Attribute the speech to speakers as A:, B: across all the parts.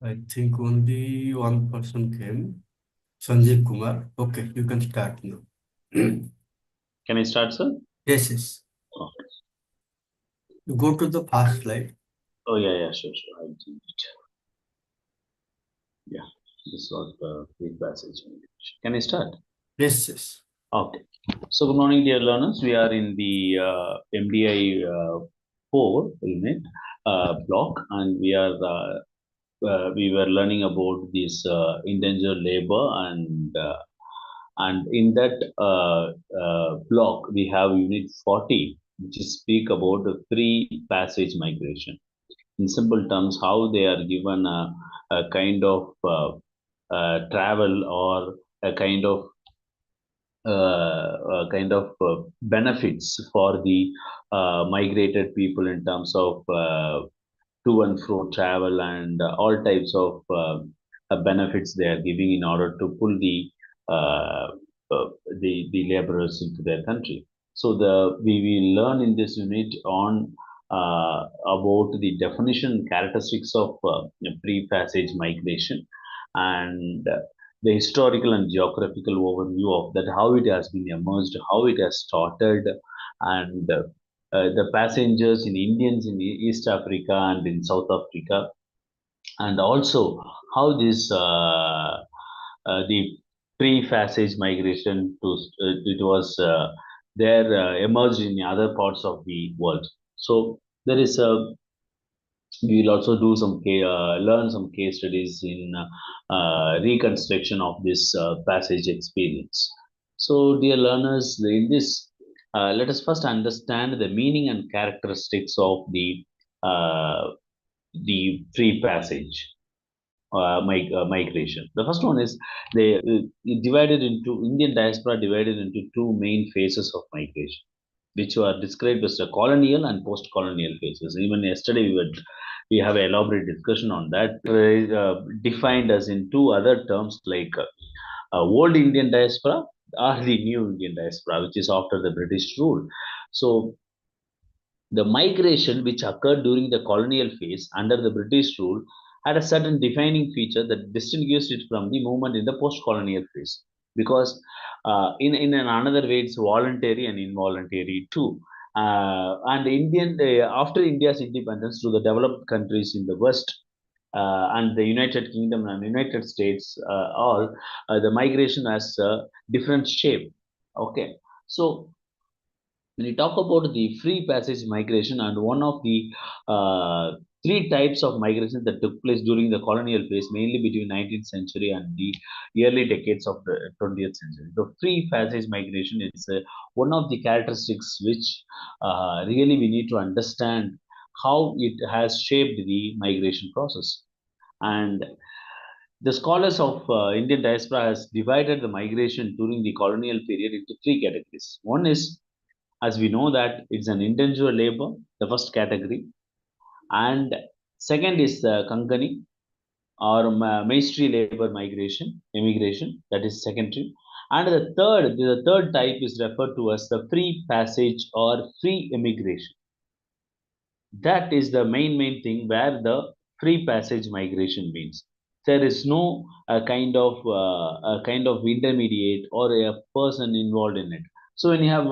A: I think only one person came, Sanjeev Kumar. Okay, you can start now.
B: Can I start, sir?
A: Yes, yes.
B: Okay.
A: You go to the first slide.
B: Oh, yeah, sure. I'll do it. Yeah, this was the free passage. Can I start?
A: Yes, yes.
B: Okay. So, good morning, dear learners. We are in the MDI 4 unit block, and we were learning about this endangered labor, and in that block we have unit 40, which is speak about the free passage migration. In simple terms, how they are given a kind of travel or a kind of benefits for the migrated people in terms of to and fro travel and all types of benefits they are giving in order to pull uh, uh, the laborers into their country. So we will learn in this unit on about the definition characteristics of pre-passage migration and the historical and geographical overview of that, how it has been emerged, how it has started, and the passengers in Indians in East Africa and in South Africa, and also how this the pre-passage migration to it was there emerged in other parts of the world. So there is a we will also do some learn some case studies in reconstruction of this passage experience. So, dear learners, in this, let us first understand the meaning and characteristics of uh, free passage migration. The first one is they divided into Indian diaspora divided into two main phases of migration, which were described as the colonial and post-colonial phases. Even yesterday we have an elaborate discussion on that, defined as in two other terms like old Indian diaspora or the new Indian diaspora, which is after the British rule. So the migration which occurred during the colonial phase under the British rule had a certain defining feature that distinguished it from the movement in the post-colonial phase. Because in another way, it's voluntary and involuntary too. And after India's independence to the developed countries in the West and the United Kingdom and United States, all the migration has a different shape. Okay, so when you talk about the free passage migration and one of the three types of migration that took place during the colonial phase, mainly between 19th century and the early decades of the 20th century. The free passage migration is one of the characteristics which really we need to understand how it has shaped the migration process. And the scholars of Indian diaspora has divided the migration during the colonial period into three categories. One is, as we know, that it's an indentured labor, the first category, and second is the Kankani or mainstream labor immigration, that is secondary, and the third type is referred to as the free passage or free immigration. That is the main thing where the free passage migration means. There is no a kind of intermediate or a person involved in it. So when you have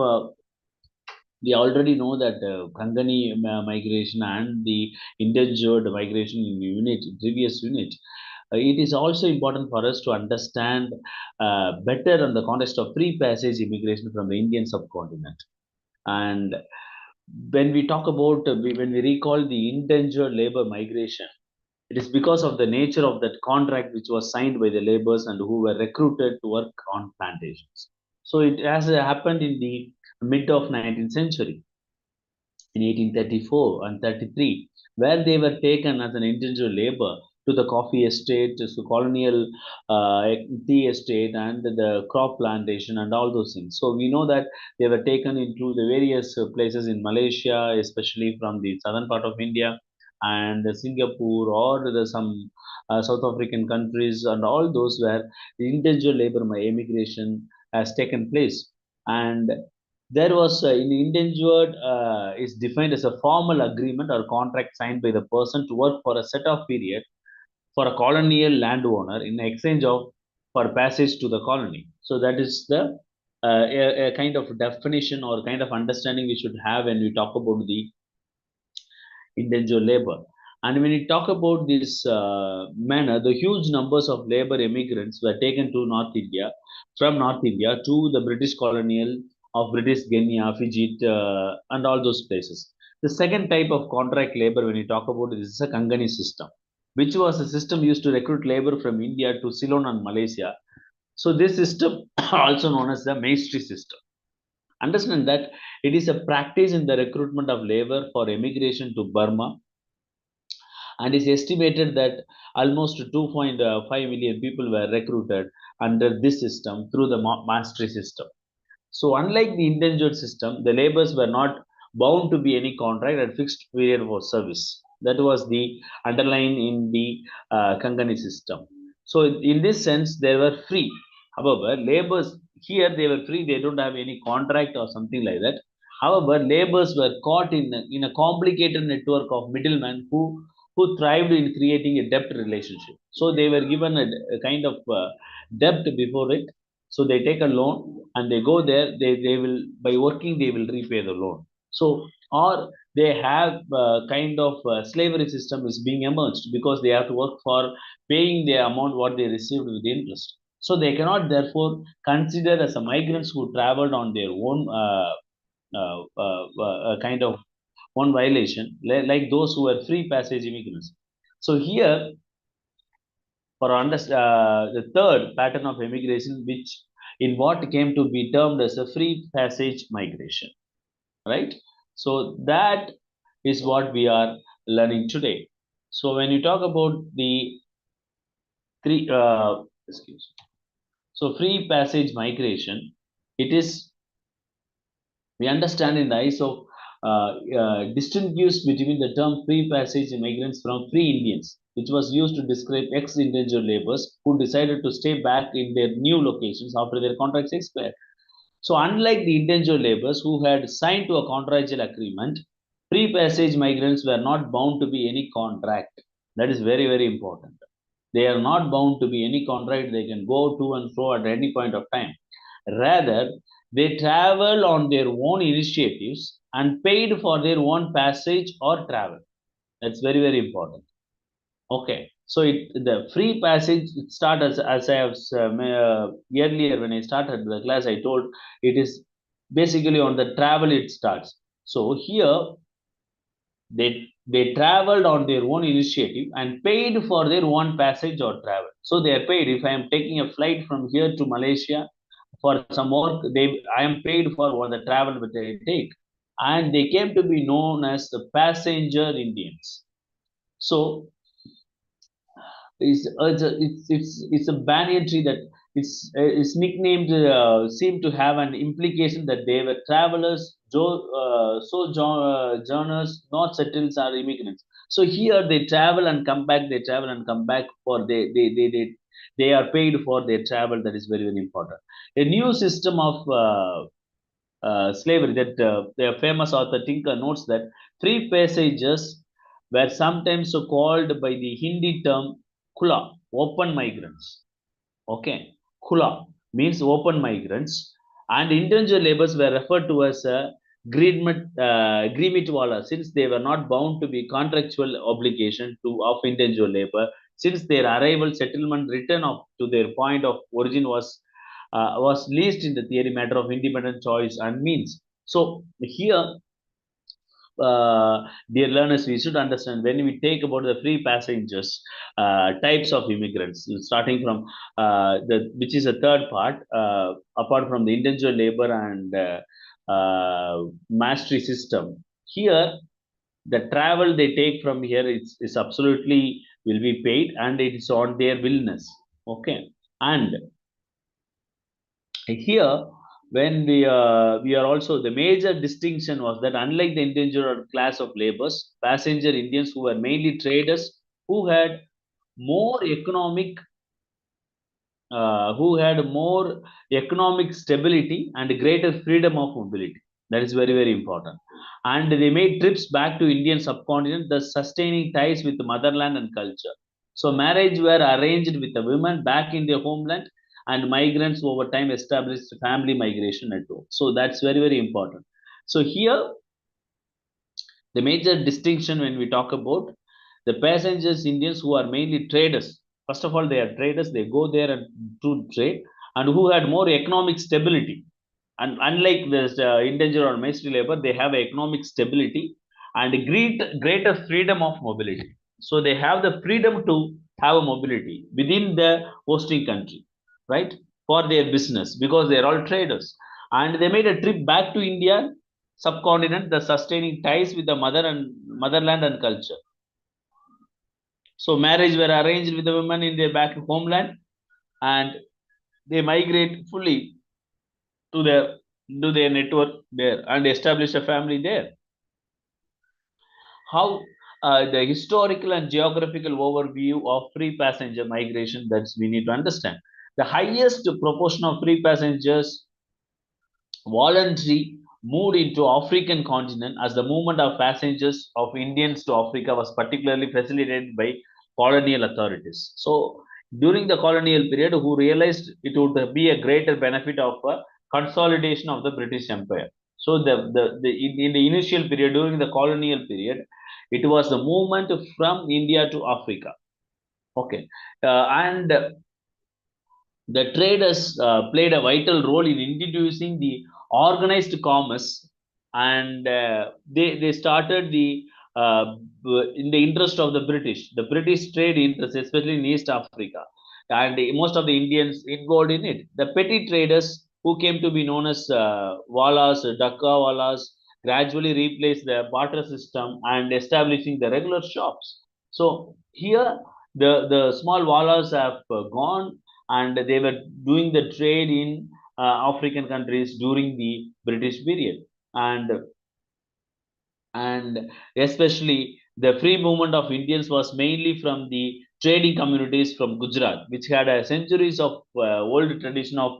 B: we already know that Kangani migration and the endangered migration in previous unit, it is also important for us to understand better on the context of free passage immigration from the Indian subcontinent. And when we talk about, when we recall the endangered labor migration, it is because of the nature of that contract which was signed by the laborers and who were recruited to work on plantations. So it has happened in the mid of 19th century in 1834 and 33, where they were taken as an indentured labor to the coffee estate, to the colonial tea estate, and the crop plantation, and all those things. So we know that they were taken into the various places in Malaysia, especially from the southern part of India, and Singapore, or some South African countries, and all those where the indentured labor immigration has taken place. And there was in indentured is defined as a formal agreement or contract signed by the person to work for a set of period for a colonial landowner in exchange of for passage to the colony. So that is the a kind of definition or kind of understanding we should have when we talk about the indentured labor. And when you talk about this manner, the huge numbers of labor immigrants were taken to North India, from North India to the British colonial of British Guiana, Fiji, and all those places. The second type of contract labor, when you talk about it, is a Kangani system, which was a system used to recruit labor from India to Ceylon and Malaysia. So this system, also known as the Maestri system, understand that it is a practice in the recruitment of labor for emigration to Burma, and it's estimated that almost 2.5 million people were recruited under this system through the mastery system. So, unlike the indentured system, the laborers were not bound to be any contract at fixed period for service. That was the underline in the Kangani system. So, in this sense, they were free. However, laborers here they were free; they don't have any contract or something like that. However, laborers were caught in a complicated network of middlemen who thrived in creating a debt relationship. So they were given a kind of debt before it. So they take a loan and they go there. They will by working they will repay the loan. So or they have kind of slavery system is being emerged because they have to work for paying the amount what they received with the interest. So they cannot therefore consider as a migrants who traveled on their own kind of one violation, like those who were free passage immigrants. So here, the third pattern of immigration, which in what came to be termed as a free passage migration, right? So that is what we are learning today. So when you talk about the three, excuse me, so free passage migration, it is we understand in the eyes of distinguish between the term free passage immigrants from free Indians, which was used to describe ex-indentured laborers who decided to stay back in their new locations after their contracts expired. So, unlike the indentured laborers who had signed to a contractual agreement, free passage migrants were not bound to be any contract. That is very, very important. They are not bound to be any contract. They can go to and fro at any point of time. Rather, they travel on their own initiatives and paid for their own passage or travel. That's very, very important. Okay. So the free passage it start as I have earlier when I started the class, I told it is basically on the travel it starts. So here they traveled on their own initiative and paid for their own passage or travel. So they are paid. If I am taking a flight from here to Malaysia for some work, I am paid for what the travel that I take, and they came to be known as the passenger Indians. So it's a banyan tree that it's nicknamed seem to have an implication that they were travelers, sojourners, not settlers or immigrants. So here they travel and come back. They travel and come back for they are paid for their travel. That is very very important. A new system of slavery that the famous author Tinker notes that free passages were sometimes so called by the Hindi term kula, open migrants. Okay, kula means open migrants, and indentured laborers were referred to as Grimitwala since they were not bound to be contractual obligation to of indentured labor. Since their arrival, settlement, return of to their point of origin was least in the theory matter of independent choice and means. So here dear learners, we should understand when we take about the free passengers, types of immigrants, starting from the which is a third part, apart from the indentured labor and mastery system. Here, the travel they take from here is absolutely will be paid and it is on their willness. Okay, and here when we are also the major distinction was that unlike the endangered class of laborers, passenger Indians who were mainly traders who had more economic who had more economic stability and greater freedom of mobility. That is very very important. And they made trips back to Indian subcontinent, thus sustaining ties with the motherland and culture. So marriage were arranged with the women back in their homeland, and migrants over time established family migration network. So that's very, very important. So here, the major distinction when we talk about the passengers Indians who are mainly traders. First of all, they are traders. They go there and to trade, and who had more economic stability. And unlike this indentured or mastery labor, they have economic stability and greater freedom of mobility. So they have the freedom to have a mobility within the hosting country, right? For their business, because they are all traders. And they made a trip back to India subcontinent, the sustaining ties with the motherland and culture. So marriage were arranged with the women in their back homeland, and they migrate fully to their network there and establish a family there. How the historical and geographical overview of free passenger migration, that's we need to understand. The highest proportion of free passengers voluntary moved into African continent, as the movement of passengers of Indians to Africa was particularly facilitated by colonial authorities. So during the colonial period, who realized it would be a greater benefit of a consolidation of the British Empire. So in the initial period, during the colonial period, it was the movement from India to Africa. Okay, and the traders played a vital role in introducing the organized commerce, and they started uh, in the interest of the British trade interest, especially in East Africa, and most of the Indians involved in it. The petty traders who came to be known as Walas, Dhaka Walas, gradually replaced the barter system and establishing the regular shops. So here the small Walas have gone, and they were doing the trade in African countries during the British period, and and especially the free movement of Indians was mainly from the trading communities from Gujarat, which had a centuries of old tradition of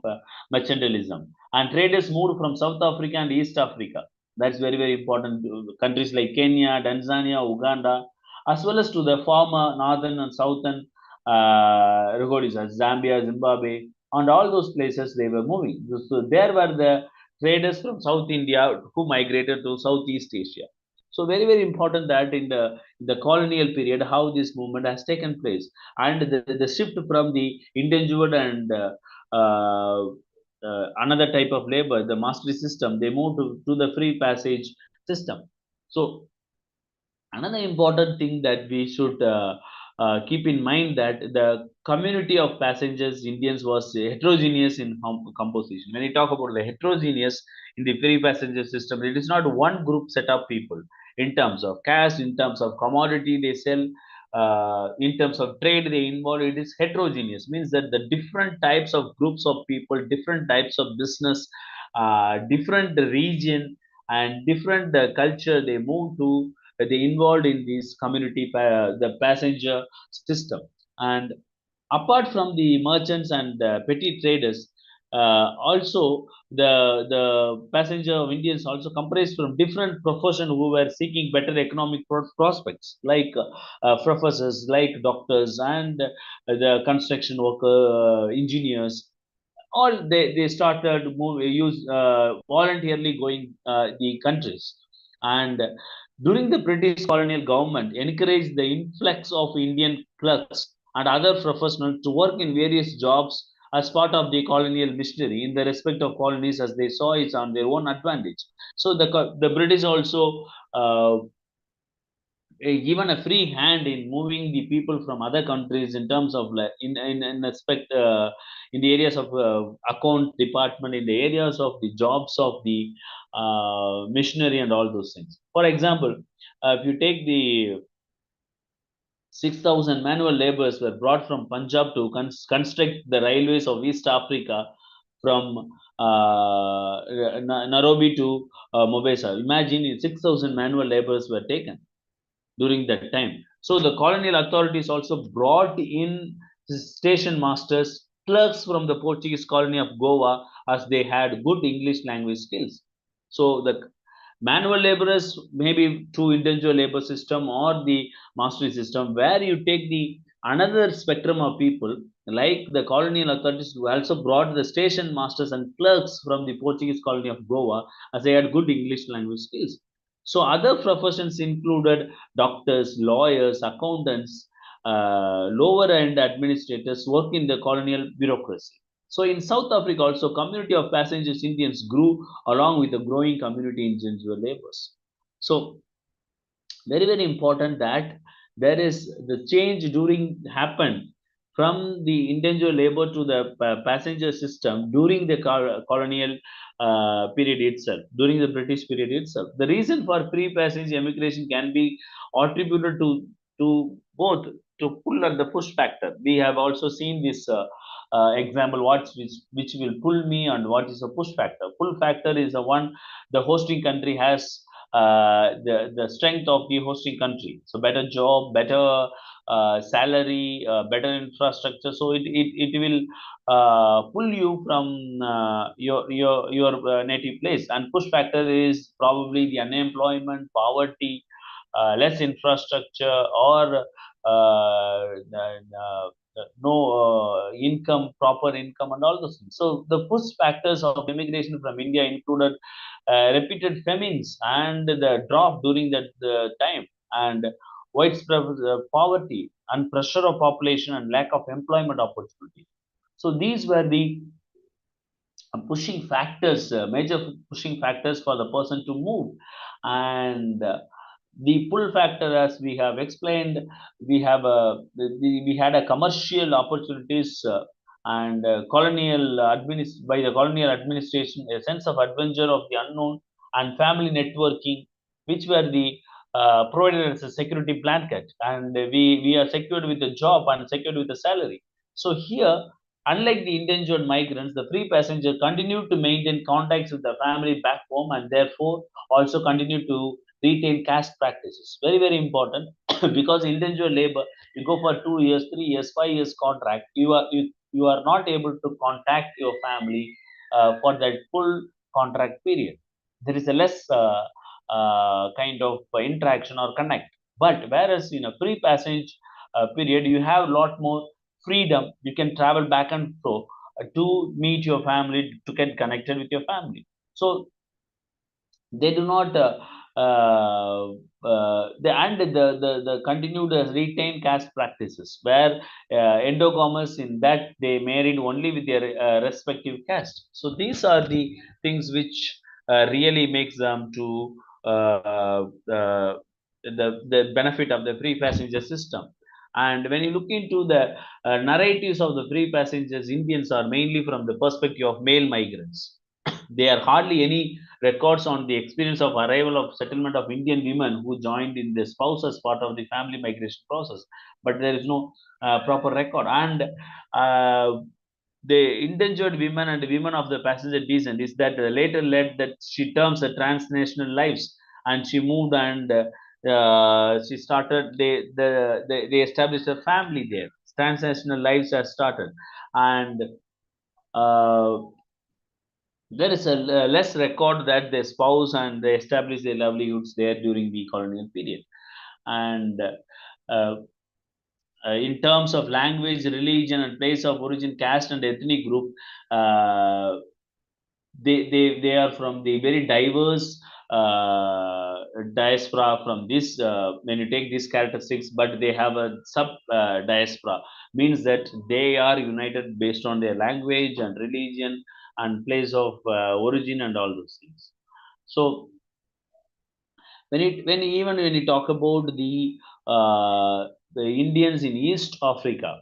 B: mercantilism. And traders moved from South Africa and East Africa. That's very, very important. Countries like Kenya, Tanzania, Uganda, as well as to the former northern and southern Rhodesia, Zambia, Zimbabwe, and all those places they were moving. So there were the traders from South India who migrated to Southeast Asia. So very, very important that in the colonial period, how this movement has taken place, and the shift from the indentured and another type of labor, the mastery system, they moved to the free passage system. So another important thing that we should keep in mind, that the community of passengers Indians was heterogeneous in composition. When you talk about the heterogeneous in the free passenger system, it is not one group set of people in terms of caste, in terms of commodity they sell, in terms of trade they involve. It is heterogeneous, means that the different types of groups of people, different types of business, different region and different culture they move to, they involved in this community, the passenger system. And apart from the merchants and petty traders, also the passenger of Indians also comprised from different profession who were seeking better economic prospects, like professors, like doctors, and the construction worker, engineers. All they started move use voluntarily going the countries. And during the British colonial government encouraged the influx of Indian clerks and other professionals to work in various jobs as part of the colonial machinery in the respect of colonies, as they saw it on their own advantage. So the British also uh, given a free hand in moving the people from other countries in terms of in aspect in the areas of account department, in the areas of the jobs of the missionary and all those things. For example, if you take the 6,000 manual laborers were brought from Punjab to construct the railways of East Africa from Nairobi to Mombasa. Imagine 6,000 manual laborers were taken during that time. So the colonial authorities also brought in station masters, clerks from the Portuguese colony of Goa, as they had good English language skills. So the manual laborers maybe through individual labor system or the mastery system, where you take the Another spectrum of people, like the colonial authorities, who also brought the station masters and clerks from the Portuguese colony of Goa, as they had good English language skills. So other professions included doctors, lawyers, accountants, lower end administrators work in the colonial bureaucracy. So in South Africa also, community of passengers Indians grew along with the growing community in indentured laborers. So very very important that there is the change during happened from the indentured labor to the passenger system during the colonial period itself, during the British period itself. The reason for free passenger immigration can be attributed to both, to pull and the push factor. We have also seen this example, which will pull me and what is a push factor. Pull factor is the one the hosting country has, the strength of the hosting country. So better job, better salary, better infrastructure. So it will pull you from your native place. And push factor is probably the unemployment, poverty, less infrastructure, or no income, proper income, and all those things. So the push factors of immigration from India included repeated famines and the drop during that time, and widespread poverty and pressure of population and lack of employment opportunity. So these were the pushing factors, major pushing factors for the person to move. And the pull factor, as we have explained, we had a commercial opportunities, and by the colonial administration, a sense of adventure of the unknown and family networking, which were the provided as a security blanket, and we are secured with a job and secured with a salary. So here, unlike the indentured migrants, the free passenger continued to maintain contacts with the family back home, and therefore also continued to retain caste practices. Very, very important because indentured labor, you go for 2 years, 3 years, 5 years contract, you are not able to contact your family for that full contract period. There is a less kind of interaction or connect. But whereas in a free passage period, you have a lot more freedom. You can travel back and forth to meet your family, to get connected with your family. So they do not the continued retain caste practices, where endogamous, in that they married only with their respective caste. So these are the things which really makes them to the benefit of the free passenger system. And when you look into the narratives of the free passengers Indians, are mainly from the perspective of male migrants. There are hardly any records on the experience of arrival of settlement of Indian women who joined in the spouse as part of the family migration process. But there is no proper record. And the indentured women and women of the passenger descent is that later led that she terms a transnational lives, and she moved, and she started, they established a family there. Transnational lives has started. And uh, there is a less record that they spouse and they establish their livelihoods there during the colonial period. And uh, in terms of language, religion, and place of origin, caste, and ethnic group, uh, they are from the very diverse diaspora from this, when you take these characteristics, but they have a sub diaspora, means that they are united based on their language and religion and place of origin and all those things. So when you talk about the Indians in East Africa,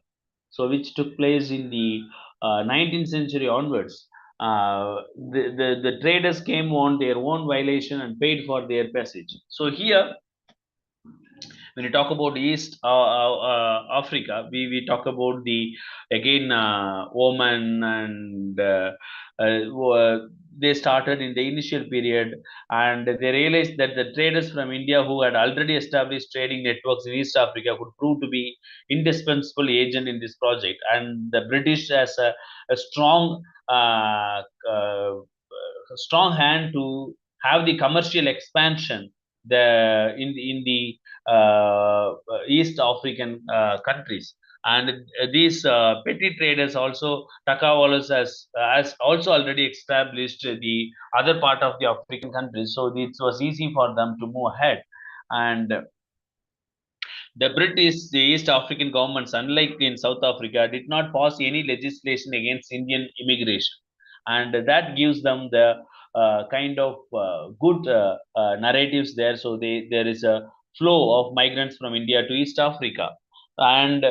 B: so which took place in the 19th century onwards, the traders came on their own violation and paid for their passage. So here, when you talk about East Africa, we talk about the again Oman, and they started in the initial period, and they realized that the traders from India who had already established trading networks in East Africa could prove to be indispensable agent in this project, and the British as a strong strong hand to have the commercial expansion in the East African countries. And these petty traders also, Takawalas has also already established the other part of the African countries, so it was easy for them to move ahead. And the British, the East African governments, unlike in South Africa, did not pass any legislation against Indian immigration, and that gives them the kind of good narratives there. So there is a flow of migrants from India to East Africa. And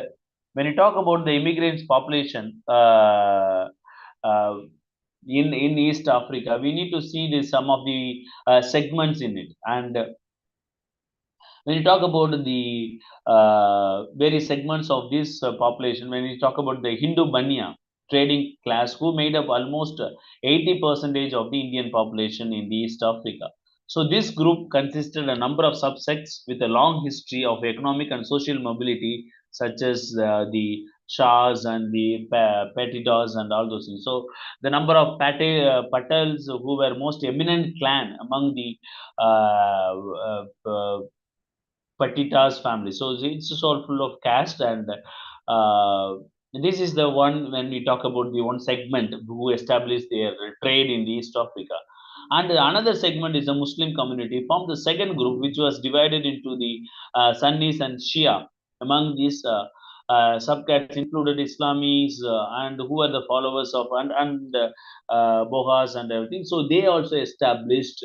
B: when you talk about the immigrants population uh, in East Africa, we need to see this, some of the segments in it. And when you talk about the various segments of this population, when you talk about the Hindu Banya trading class, who made up almost 80 percentage of the Indian population in the East Africa. So this group consisted a number of subsects with a long history of economic and social mobility, such as the Shahs and the Patitas and all those things. So the number of Patels who were most eminent clan among the Patita's family. So it's all full of caste, and uh, this is the one when we talk about the one segment who established their trade in the East Africa. And another segment is the Muslim community, formed the second group, which was divided into the Sunnis and Shia. Among these subcategories included Islamis and who are the followers of and Bohas and everything. So they also established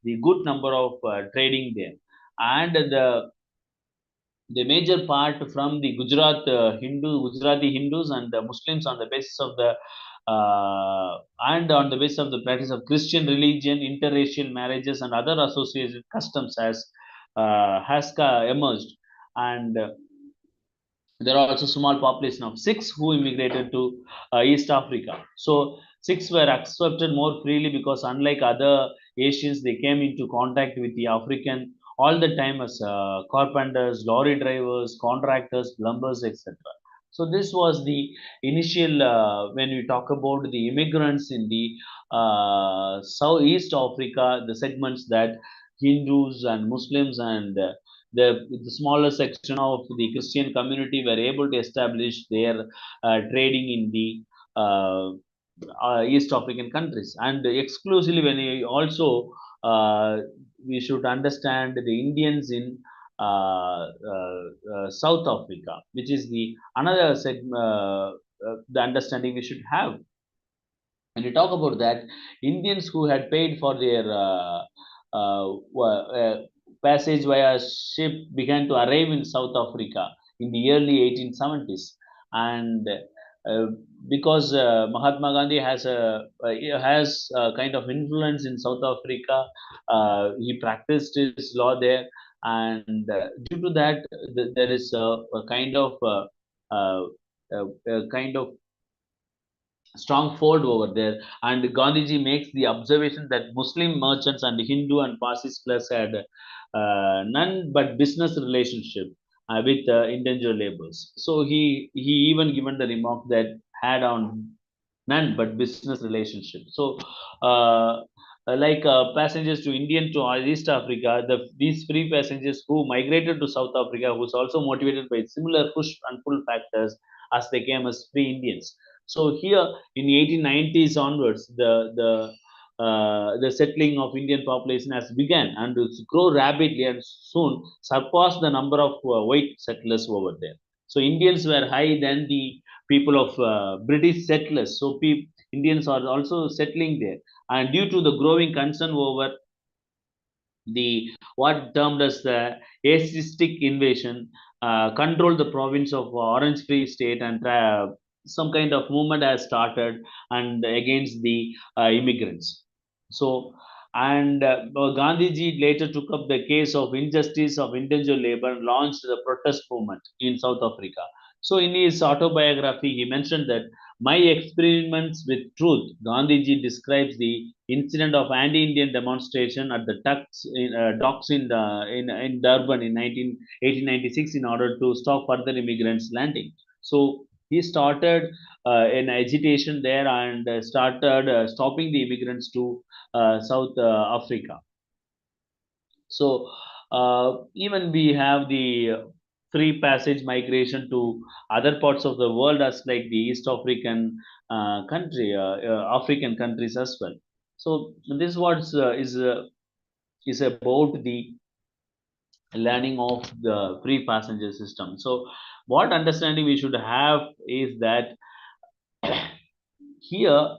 B: the good number of trading there. And the major part from the Gujarati Hindus and the Muslims on the basis of the and on the basis of the practice of Christian religion, interracial marriages, and other associated customs has emerged. And there are also small population of Sikhs who immigrated to East Africa. So Sikhs were accepted more freely because, unlike other Asians, they came into contact with the African all the time as carpenters, lorry drivers, contractors, plumbers, etc. So this was the initial when we talk about the immigrants in the South East Africa, the segments that Hindus and Muslims and the smaller section of the Christian community were able to establish their trading in the East African countries. And exclusively, when we also we should understand the Indians in South Africa, which is the another segment, the understanding we should have. When you talk about that, Indians who had paid for their passage via ship began to arrive in South Africa in the early 1870s, and uh, because Mahatma Gandhi has a kind of influence in South Africa, he practiced his law there, and due to that, there is a kind of a kind of strong fold over there. And Gandhiji makes the observation that Muslim merchants and Hindu and Parsi class had none but business relationship with indentured laborers. So he even given the remark that had on none but business relationship. So passengers to Indian to East Africa, these free passengers who migrated to South Africa was also motivated by similar push and pull factors as they came as free Indians. So here in the 1890s onwards, the settling of Indian population has begun and it's grow rapidly and soon surpassed the number of white settlers over there. So Indians were high than the people of British settlers. So Indians are also settling there, and due to the growing concern over the what termed as the atheistic invasion, controlled the province of Orange Free State, and some kind of movement has started and against the immigrants. So, and Gandhiji later took up the case of injustice of indentured labor and launched the protest movement in South Africa. So, in his autobiography, he mentioned that my experiments with truth. Gandhiji describes the incident of anti-Indian demonstration at the docks in Durban in 1896 in order to stop further immigrants landing. So he started an agitation there and started stopping the immigrants to South Africa. So even we have the free passage migration to other parts of the world, as like the East African African countries as well. So this is about the learning of the free passenger system. So what understanding we should have is that here,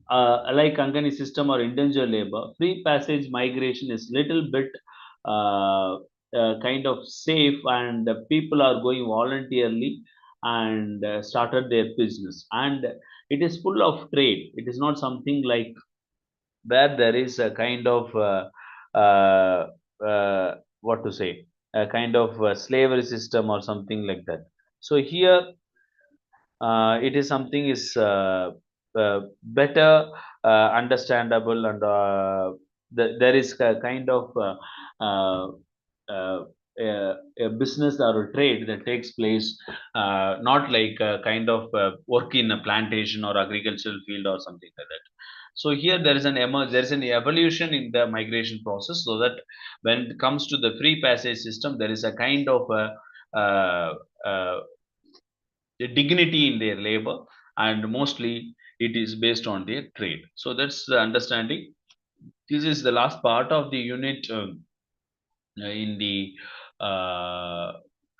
B: like Ankani system or indentured labor, free passage migration is little bit kind of safe, and people are going voluntarily and started their business, and it is full of trade. It is not something like where there is a kind of what to say, a kind of slavery system or something like that. So here it is something is better understandable, and there is a kind of uh, uh, a business or a trade that takes place, not like a kind of work in a plantation or agricultural field or something like that. So here there is there is an evolution in the migration process, so that when it comes to the free passage system, there is a kind of uh, uh, a dignity in their labor, and mostly it is based on their trade. So that's the understanding. This is the last part of the unit in the uh,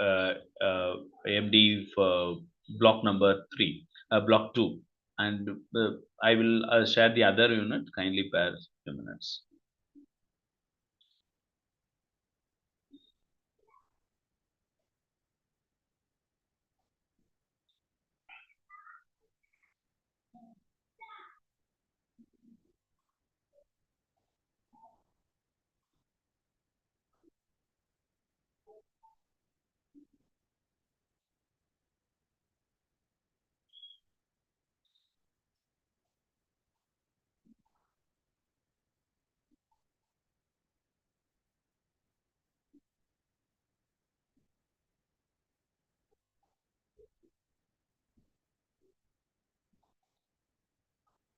B: uh, uh, MD for block number 3, block 2, and I will share the other unit. Kindly bear a few minutes.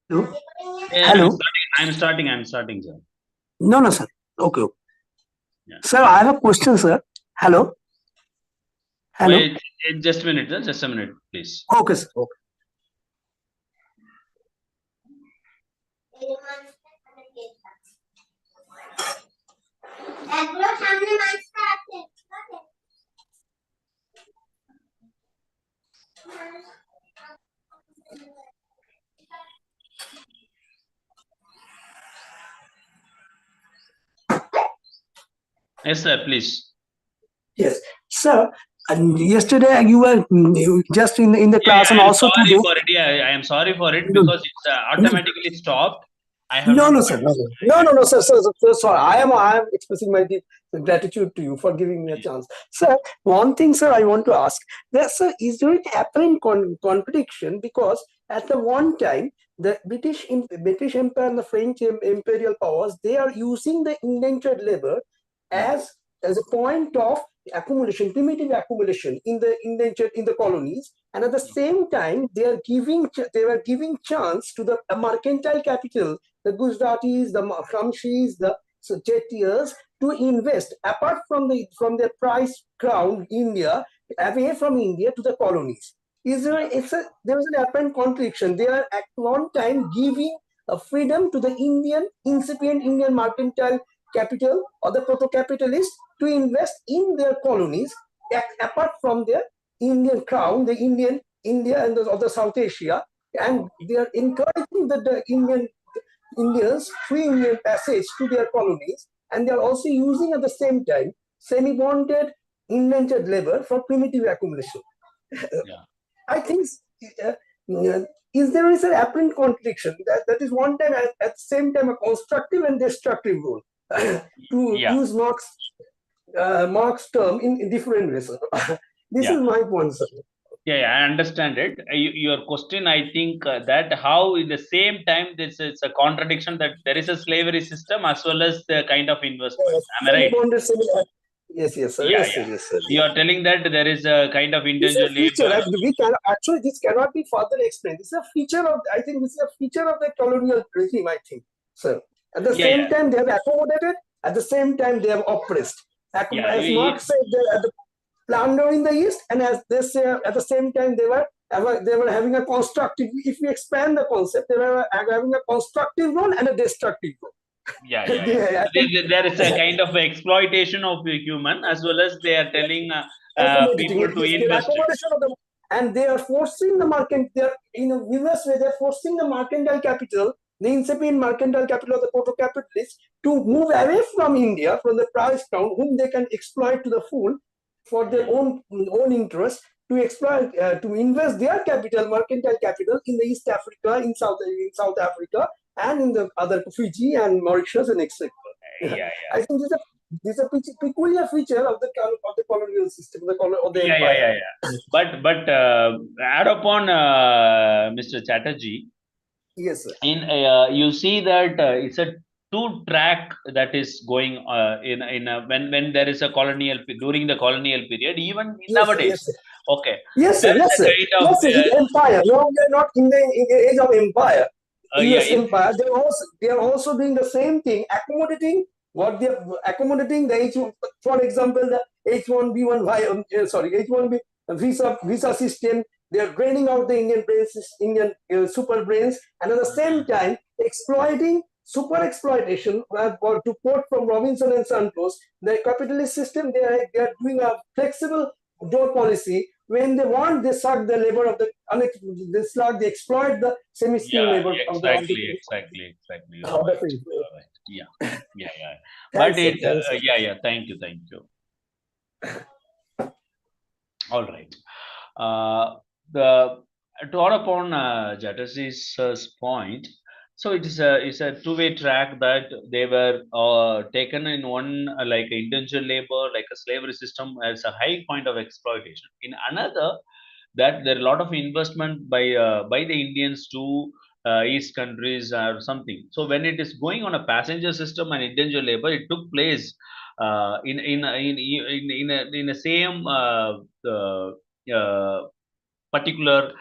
C: Hello?
B: Yeah,
C: Hello?
B: I'm starting, sir.
C: No, no, sir. Okay, okay.
B: Yeah.
C: Sir, I have a question, sir. Hello? Hello?
B: Wait, just a minute, sir. Just a minute, please.
C: Okay, sir. Okay.
B: Yes, sir, please.
C: Yes. Sir, yesterday you just in the
B: Yeah,
C: class, and
B: yeah, I'm
C: also
B: sorry
C: today.
B: for it. Yeah, I am sorry for it
C: No,
B: because it's automatically stopped. I have
C: no,
B: not.
C: no, sir. No, no, no, no, no, sir, sir, sorry. I am expressing my deep gratitude to you for giving me a chance. Sir, one thing, sir, I want to ask that, sir, is there an apparent contradiction? Because at the one time, the British Empire and the French imperial powers, they are using the indentured labor as as a point of accumulation, primitive accumulation in the indentured in the colonies, and at the same time they were giving chance to the mercantile capital, the Gujaratis, the Khamshis, the Chettiars, to invest apart from their price crown India, away from India to the colonies. There is an apparent contradiction. They are at one time giving a freedom to the incipient Indian mercantile capital or the proto-capitalists to invest in their colonies apart from their Indian crown, the India and the other South Asia, and they are encouraging the Indians free Indian passage to their colonies, and they are also using at the same time semi-bonded indentured labor for primitive accumulation.
B: Yeah.
C: I think uh, there is an apparent contradiction that is one time at the same time a constructive and destructive role to
B: Yeah.
C: use Marx term in different ways. This is
B: Yeah.
C: my point, sir.
B: Yeah, I understand it. Your question, I think that how in the same time this is a contradiction, that there is a slavery system as well as the kind of investment. Am I right?
C: Semi-bonded, yes, yes, sir.
B: Yeah,
C: Yes, sir.
B: yeah.
C: Yes, sir.
B: You are telling that there is a kind of
C: This is a
B: indentured
C: feature.
B: labor.
C: We can actually this cannot be further explained. This is a feature of. I think this is a feature of the colonial regime. I think, sir. At the
B: Yeah,
C: same
B: yeah,
C: time, they have accommodated. At the same time, they have oppressed.
B: yeah.
C: As Marx said, plunder in the east, and as they say, at the same time they were having a constructive. If we expand the concept, they were having a constructive role and a destructive role.
B: Yeah. There is a kind of exploitation of the human, as well as they are telling people to invest.
C: Accommodation of the, and they are forcing the market. They are in a reverse way. They are forcing the mercantile capital, the incipient mercantile capital of the proto-capitalists, to move away from India, from the price crown, whom they can exploit to the full for their own interest, to exploit, to invest their capital, mercantile capital, in the East Africa, in South Africa, and in the other Fiji and Mauritius and etc. I think this is a peculiar feature of the colonial system, of the empire.
B: But add upon Mr. Chatterjee.
C: Yes, sir.
B: In you see that it's a two-track that is going when there is a colonial during the colonial period, even nowadays.
C: Yes,
B: okay.
C: Yes, sir. Yes, sir. Empire. No, we are not in the age of empire. US empire. They are also doing the same thing, accommodating what they are accommodating the H1. For example, the H1B1 H1B visa system. They are draining out the Indian brains, Indian super brains, and at the same time exploiting super exploitation to quote from Robinson and Santos, the capitalist system. They are doing a flexible door policy. When they want, they suck the labor of the they exploit the semi-skilled labor of the
B: exactly. Yeah.
C: But
B: thank you. All right. To add upon Chatterjee's point, so it's a two-way track that they were taken in one like indentured labor, like a slavery system, as a high point of exploitation. In another, that there are a lot of investment by the Indians to East countries or something. So when it is going on a passenger system and indentured labor, it took place in a same particular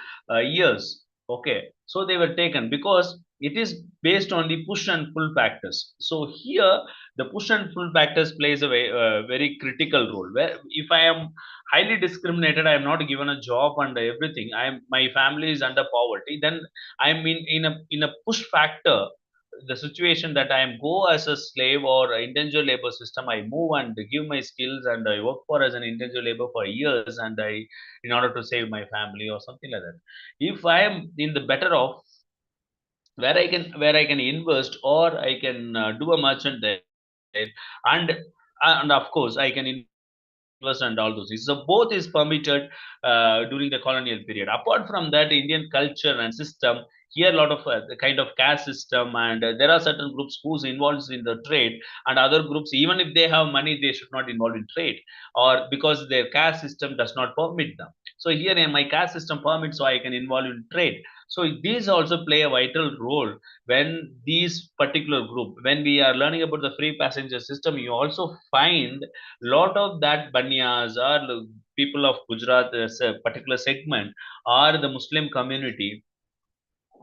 B: years. Okay, so they were taken because it is based on the push and pull factors. So here the push and pull factors plays a very critical role, where if I am highly discriminated, I am not given a job and everything, my family is under poverty, then I'm in a push factor, the situation that I am go as a slave or indentured labor system, I move and give my skills and I work for as an indentured labor for years, and I, in order to save my family or something like that. If I am in the better off, where I can invest, or I can do a merchant there, and of course I can invest and all those things. So both is permitted during the colonial period. Apart from that, Indian culture and system, here a lot of the kind of caste system, and there are certain groups who's involved in the trade, and other groups, even if they have money, they should not involve in trade, or because their caste system does not permit them. So here in my caste system permits, so I can involve in trade. So these also play a vital role when these particular group, when we are learning about the free passenger system, you also find lot of that banyas or people of Gujarat, a particular segment, or the Muslim community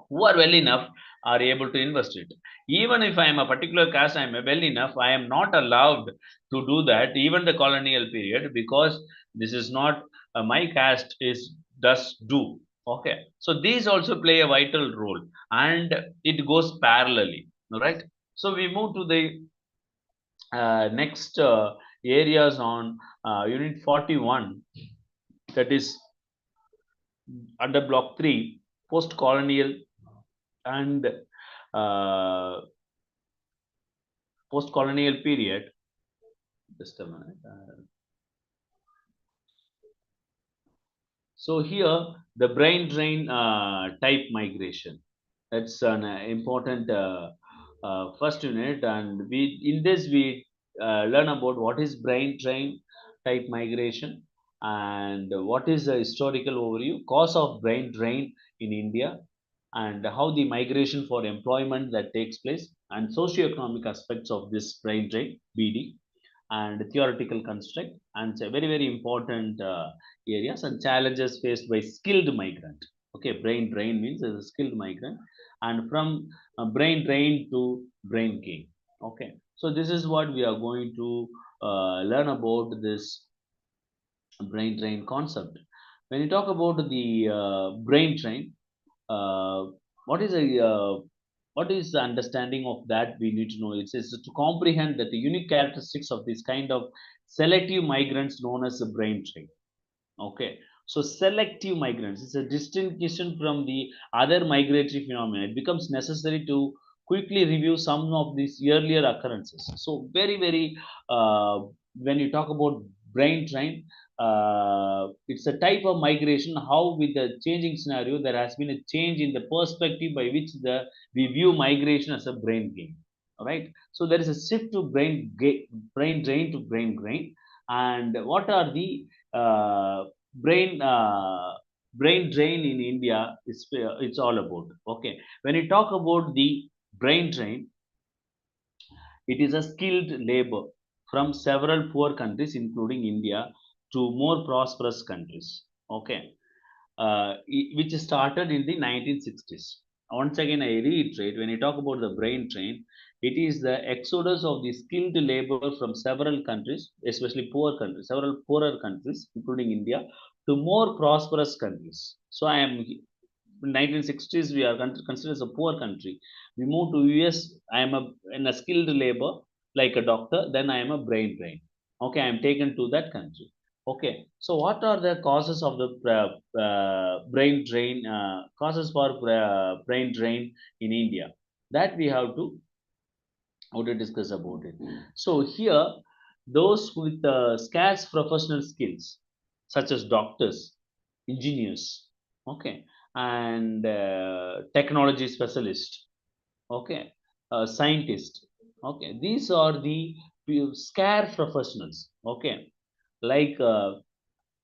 B: who are well enough are able to invest it. Even if I am a particular caste, I am well enough, I am not allowed to do that, even the colonial period, because this is not my caste is does do. Okay, so these also play a vital role, and it goes parallelly, right? So we move to the next areas on unit 41, that is under block 3, post-colonial and post-colonial period. Just a minute. So here the brain drain type migration, that's an important first unit, and we learn about what is brain drain type migration, and what is the historical overview, cause of brain drain in India, and how the migration for employment that takes place, and socioeconomic aspects of this brain drain BD, and theoretical construct, and it's a very very important areas and challenges faced by skilled migrant. Okay, brain drain means as a skilled migrant, and from brain drain to brain gain. Okay, so this is what we are going to learn about this brain drain concept. When you talk about the brain drain, uh, what is a what is the understanding of that we need to know? It's to comprehend that the unique characteristics of this kind of selective migrants known as the brain drain. Okay, so selective migrants is a distinction from the other migratory phenomena. It becomes necessary to quickly review some of these earlier occurrences. So very when you talk about brain drain, it's a type of migration. How with the changing scenario, there has been a change in the perspective by which the we view migration as a brain drain. All right. So there is a shift to brain drain to brain drain. And what are the brain brain drain in India is it's all about. Okay, when you talk about the brain drain, it is a skilled labor from several poor countries, including India, to more prosperous countries. Okay, which started in the 1960s. Once again, I reiterate when you talk about the brain drain, it is the exodus of the skilled labor from several countries, especially poor countries, several poorer countries, including India, to more prosperous countries. So I am in 1960s we are considered as a poor country. We move to US. I am in a skilled labor like a doctor. Then I am a brain drain. Okay, I am taken to that country. Okay, so what are the causes of the brain drain? Causes for brain drain in India that we have to how to discuss about it. So here, those with scarce professional skills, such as doctors, engineers, okay, and technology specialists, okay, scientists, okay, these are the scarce professionals, okay, like.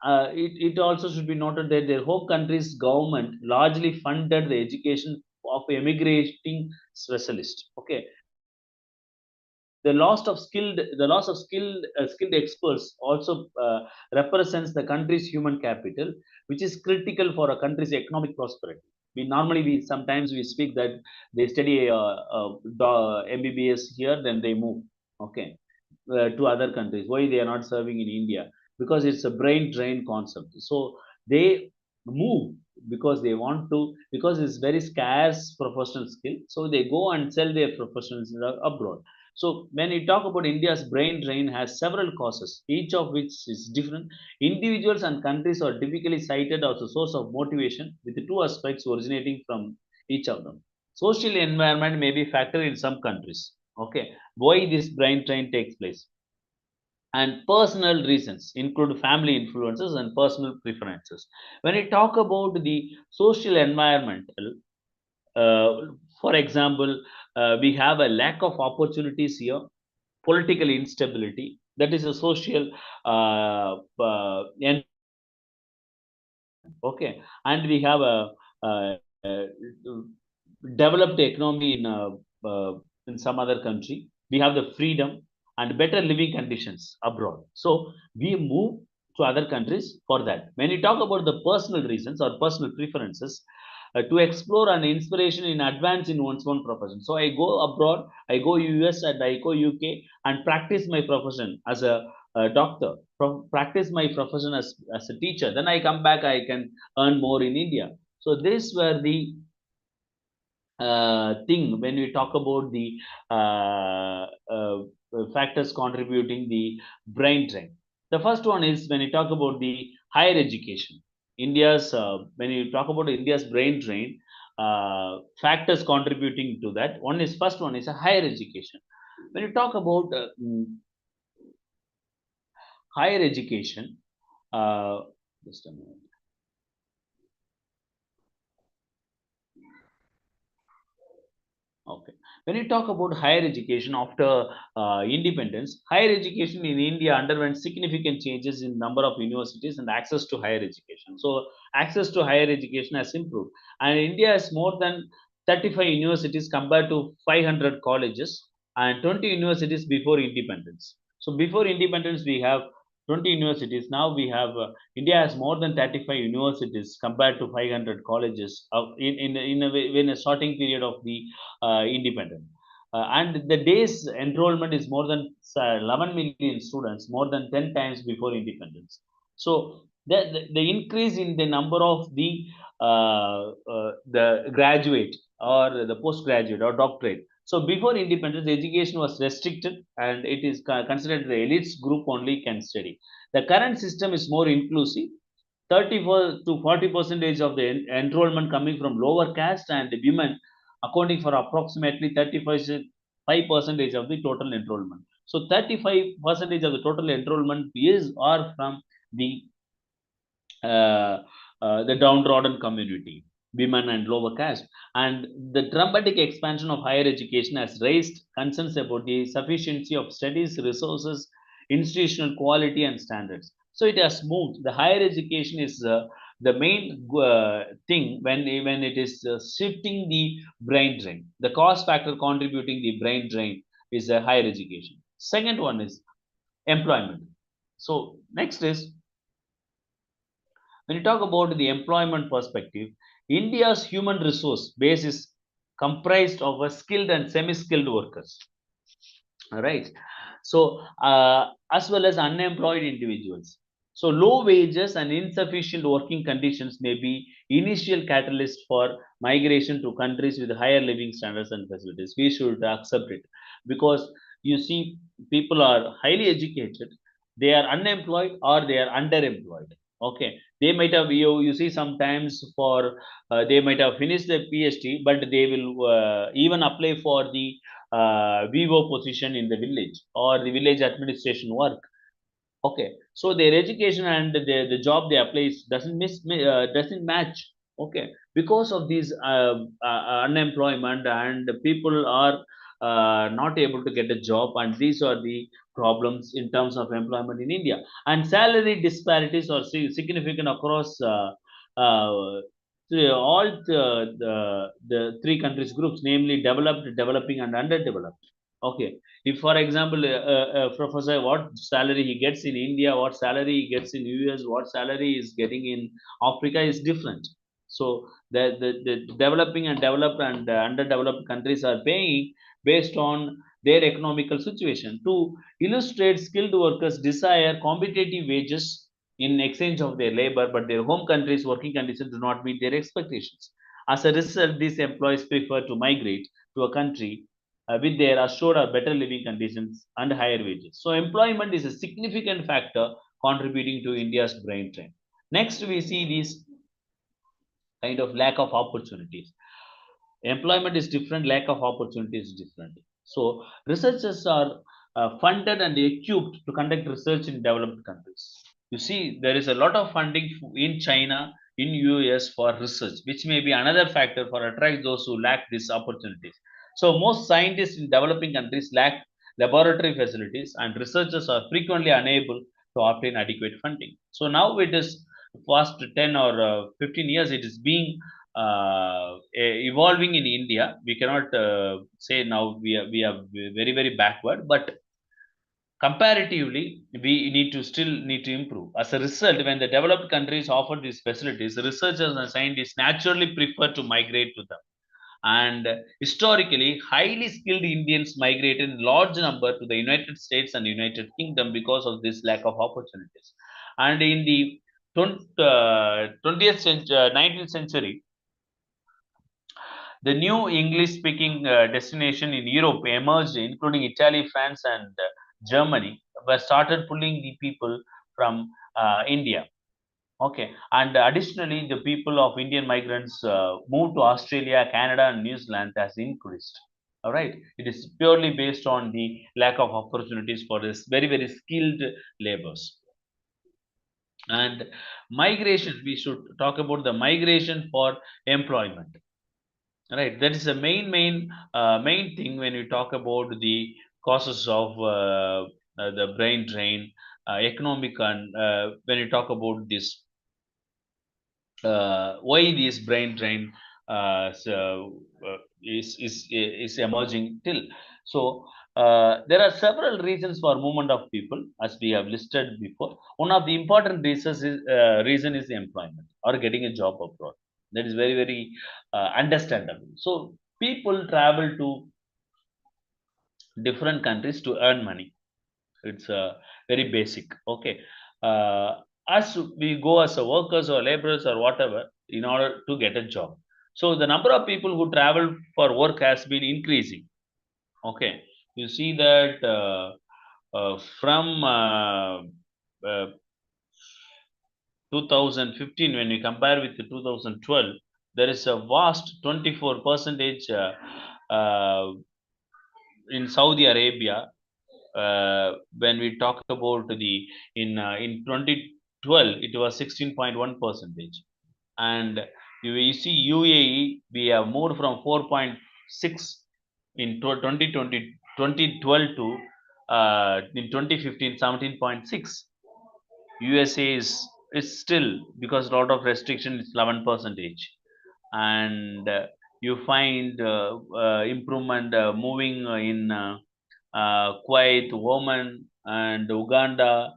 B: It also should be noted that their home country's government largely funded the education of emigrating specialists. Okay, the loss of skilled experts also represents the country's human capital, which is critical for a country's economic prosperity. We sometimes we speak that they study MBBS here, then they move, okay, to other countries. Why they are not serving in India? Because it's a brain drain concept. So they move because they want to, because it's very scarce professional skill, so they go and sell their professionals abroad. So when we talk about India's brain drain has several causes, each of which is different. Individuals and countries are typically cited as a source of motivation, with the two aspects originating from each of them. Social environment may be factor in some countries. Okay, why this brain drain takes place? And personal reasons include family influences and personal preferences. When we talk about the social environmental, for example, we have a lack of opportunities here, political instability, that is a social okay, and we have a developed economy in some other country. We have the freedom and better living conditions abroad. So we move to other countries for that. When you talk about the personal reasons or personal preferences, to explore an inspiration in advance in one's own profession. So I go abroad, I go US and I go UK and practice my profession as a doctor, practice my profession as a teacher. Then I come back, I can earn more in India. So these were the thing when we talk about the factors contributing the brain drain. The first one is when you talk about the higher education. India's when you talk about India's brain drain, factors contributing to that. First one is a higher education. When you talk about higher education, uh, just a minute. Okay. When you talk about higher education after independence, higher education in India underwent significant changes in number of universities and access to higher education. So access to higher education has improved, and India has more than 35 universities compared to 500 colleges and 20 universities before independence. So before independence, we have 20 universities. Now we have India has more than 35 universities compared to 500 colleges in a starting period of the independent. And the day's enrollment is more than 11 million students, more than 10 times before independence. So the increase in the number of the graduate or the postgraduate or doctorate. So before independence, education was restricted and it is considered the elites group only can study. The current system is more inclusive. 34 to 40 percentage of the enrollment coming from lower caste and women, accounting for approximately 35 percentage of the total enrollment. So 35 percentage of the total enrollment is or from the uh, the downtrodden community, women and lower caste. And the dramatic expansion of higher education has raised concerns about the sufficiency of studies, resources, institutional quality, and standards. So it has moved. The higher education is the main thing when it is shifting the brain drain. The cost factor contributing the brain drain is higher education. Second one is employment. So next is when you talk about the employment perspective, India's human resource base is comprised of a skilled and semi-skilled workers. All right. So as well as unemployed individuals. So low wages and insufficient working conditions may be initial catalyst for migration to countries with higher living standards and facilities. We should accept it because you see people are highly educated, they are unemployed or they are underemployed. Okay, they might have you see sometimes for they might have finished their PhD, but they will even apply for the VO position in the village or the village administration work. Okay, so their education and the job they apply doesn't match. Okay, because of these unemployment and people are not able to get a job, and these are the problems in terms of employment in India. And salary disparities are significant across all the three countries groups, namely developed, developing, and underdeveloped. Okay, if for example professor what salary he gets in India, what salary he gets in US, what salary is getting in Africa is different. So the developing and developed and underdeveloped countries are paying based on their economical situation. To illustrate, skilled workers desire competitive wages in exchange of their labor, but their home countries working conditions do not meet their expectations. As a result, these employees prefer to migrate to a country with their assured or better living conditions and higher wages. So employment is a significant factor contributing to India's brain drain. Next, we see these kind of lack of opportunities. Employment is different, lack of opportunity is different. So researchers are funded and equipped to conduct research in developed countries. You see, there is a lot of funding in China, in US for research, which may be another factor for attract those who lack these opportunities. So most scientists in developing countries lack laboratory facilities, and researchers are frequently unable to obtain adequate funding. So now it is past 10 or 15 years, it is being evolving in India. We cannot say now we are very backward, but comparatively we need to improve. As a result, when the developed countries offer these facilities, researchers and scientists naturally prefer to migrate to them. And historically, highly skilled Indians migrated in large number to the United States and United Kingdom because of this lack of opportunities. And in the 20th century, 19th century, the new English-speaking destination in Europe emerged, including Italy, France, and Germany, were started pulling the people from India. Okay, and additionally, the people of Indian migrants moved to Australia, Canada, and New Zealand has increased. All right, it is purely based on the lack of opportunities for this very skilled labors. And migration, we should talk about the migration for employment. Right, that is the main thing when you talk about the causes of the brain drain, economic, and when you talk about this why this brain drain is emerging till. So there are several reasons for movement of people, as we have listed before. One of the important reason is employment or getting a job abroad. That is very understandable. So people travel to different countries to earn money. It's very basic. Okay. uh, as we go as a workers or laborers or whatever in order to get a job. So the number of people who travel for work has been increasing. Okay, you see that from uh, 2015, when we compare with the 2012, there is a vast 24 percentage in Saudi Arabia. When we talk about the in 2012, it was 16.1 percentage, and you see UAE, we have moved from 4.6 in 2012 to in 2015 17.6. USA is still, because a lot of restriction, it's 11 percentage, and you find improvement moving in Kuwait, Oman, and Uganda.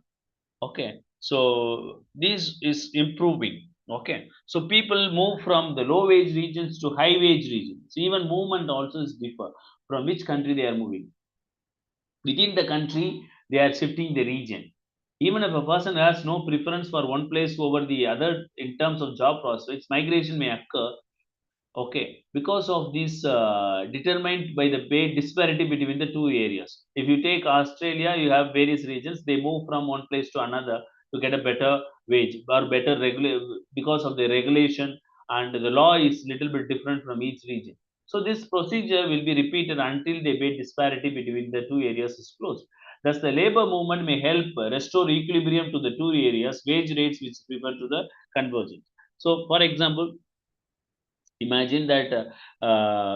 B: Okay, so this is improving. Okay, so people move from the low wage regions to high wage regions. Even movement also is differ from which country they are moving. Within the country, they are shifting the region. Even if a person has no preference for one place over the other in terms of job prospects, migration may occur. Okay, because of this determined by the pay disparity between the two areas. If you take Australia, you have various regions, they move from one place to another to get a better wage or better because of the regulation, and the law is little bit different from each region. So this procedure will be repeated until the pay disparity between the two areas is closed. Thus the labor movement may help restore equilibrium to the two areas wage rates which prefer to the convergence. So for example, imagine that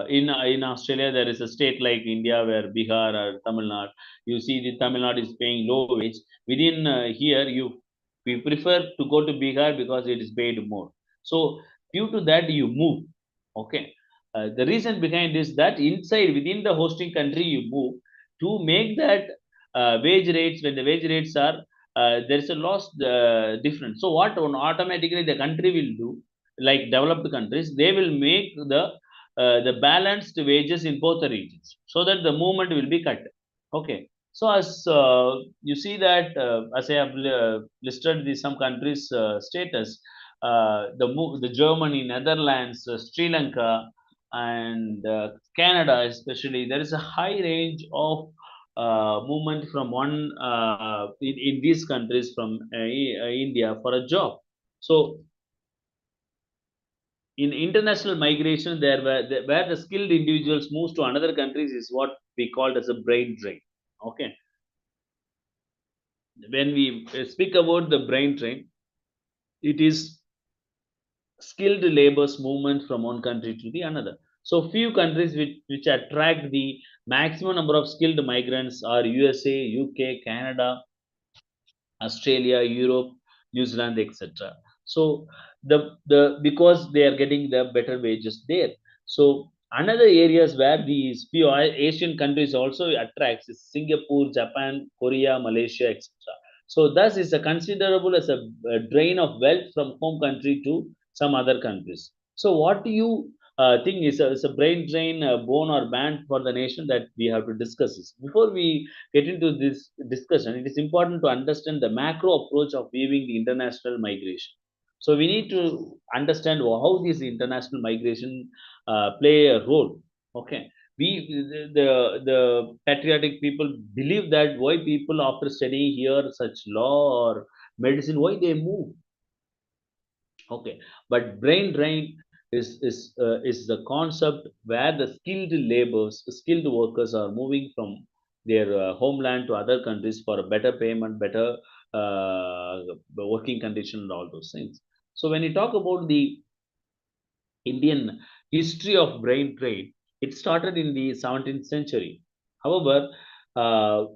B: in Australia there is a state like India where Bihar or Tamil Nadu, you see the Tamil Nadu is paying low wage. Within here, we prefer to go to Bihar because it is paid more. So due to that, you move. Okay, the reason behind is that inside within the hosting country you move to make that wage rates, when the wage rates are there is a loss difference. So what automatically the country will do, like developed countries, they will make the balanced wages in both the regions so that the movement will be cut. Okay, so as you see that as I have listed the some countries status, the Germany, Netherlands, Sri Lanka, and Canada especially, there is a high range of movement from one in these countries from India for a job. So in international migration, there where the skilled individuals moves to another countries is what we called as a brain drain. Okay, when we speak about the brain drain, it is skilled labor's movement from one country to the another. So few countries which attract the maximum number of skilled migrants are USA, UK, Canada, Australia, Europe, New Zealand, etc. So the because they are getting the better wages there. So another areas where these few Asian countries also attracts is Singapore, Japan, Korea, Malaysia, etc. So thus is a considerable as a drain of wealth from home country to some other countries. So what do you think is a brain drain, bone or band for the nation that we have to discuss this? Before we get into this discussion, it is important to understand the macro approach of viewing the international migration. So we need to understand how this international migration play a role. Okay, we the patriotic people believe that why people after studying here such law or medicine, why they move. Okay, but brain drain is the concept where the skilled laborers, skilled workers are moving from their homeland to other countries for a better payment, better working condition, and all those things. So when you talk about the Indian history of brain trade, it started in the 17th century. However,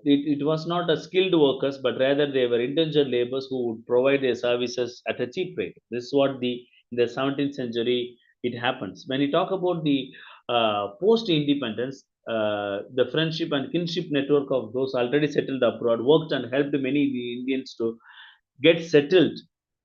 B: it was not a skilled workers, but rather they were indentured laborers who would provide their services at a cheap rate. This is what in the 17th century it happens. When you talk about the post-independence, the friendship and kinship network of those already settled abroad worked and helped many Indians to get settled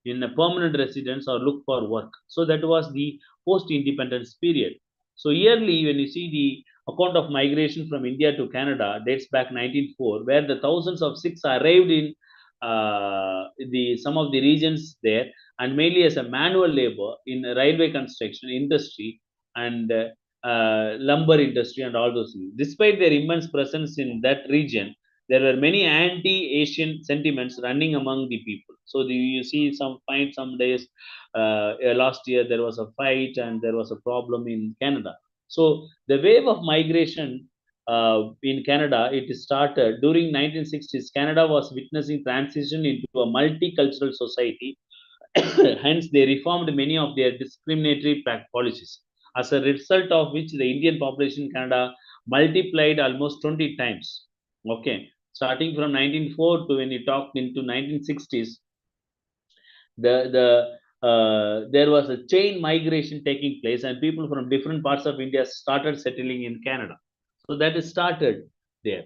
B: in a permanent residence or look for work. So that was the post-independence period. So yearly, when you see the account of migration from India to Canada dates back 1904, where the thousands of Sikhs arrived in some of the regions there, and mainly as a manual labor in railway construction industry and lumber industry and all those things. Despite their immense presence in that region, there were many anti-Asian sentiments running among the people. So you see some fight some days. Last year there was a fight and there was a problem in Canada. So the wave of migration in Canada, it started during 1960s. Canada was witnessing transition into a multicultural society. Hence, they reformed many of their discriminatory policies. As a result of which, the Indian population in Canada multiplied almost 20 times. Okay, starting from 1904 to when you talked into 1960s, there was a chain migration taking place, and people from different parts of India started settling in Canada. So that is started there.